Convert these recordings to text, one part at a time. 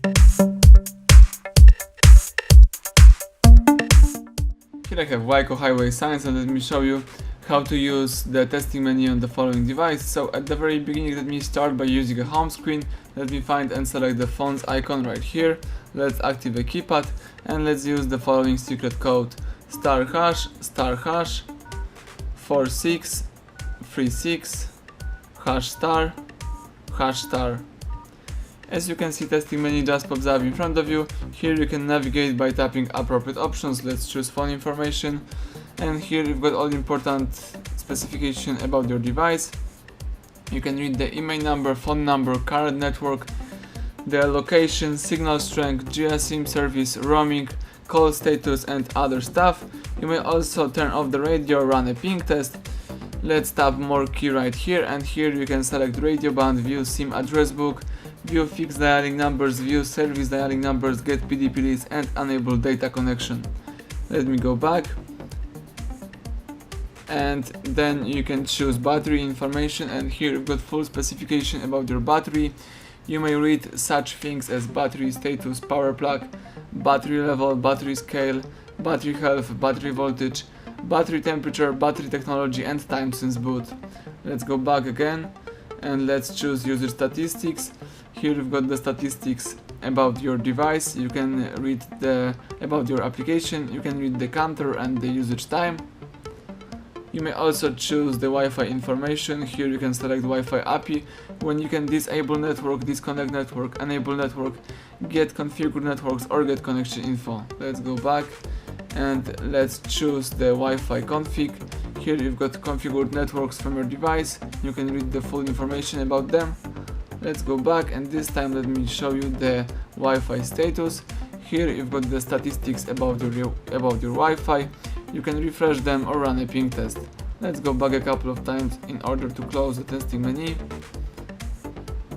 Here I have WIKO Highway Signs, and let me show you how to use the testing menu on the following device. So at the very beginning, let me start by using a home screen. Let me find and select the phone's icon right here. Let's activate keypad and let's use the following secret code: *# *4636 #*#*. As you can see, testing menu just pops up in front of you. Here you can navigate by tapping appropriate options. Let's choose phone information, and here you've got all the important specification about your device. You can read the email number, phone number, current network, the location, signal strength, GSM service, roaming, call status, and other stuff. You may also turn off the radio, run a ping test. Let's tap more key right here, and here you can select radio band, view SIM address book, view fixed dialing numbers, view service dialing numbers, get PDP list, and enable data connection. Let me go back, and then you can choose battery information, and here you've got full specification about your battery. You may read such things as battery status, power plug, battery level, battery scale, battery health, battery voltage, battery temperature, battery technology, and time since boot. Let's go back again and let's choose user statistics. Here you've got the statistics about your device. You can read about your application. You can read the counter and the usage time. You may also choose the Wi-Fi information. Here you can select Wi-Fi API, when you can disable network, disconnect network, enable network, get configured networks, or get connection info. Let's go back and let's choose the Wi-Fi config. Here you've got configured networks from your device. You can read the full information about them. Let's go back, and this time let me show you the Wi-Fi status. Here you've got the statistics about your Wi-Fi. You can refresh them or run a ping test. Let's go back a couple of times in order to close the testing menu.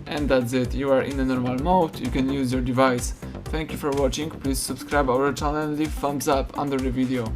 And that's it, you are in a normal mode, you can use your device. Thank you for watching, please subscribe our channel and leave thumbs up under the video.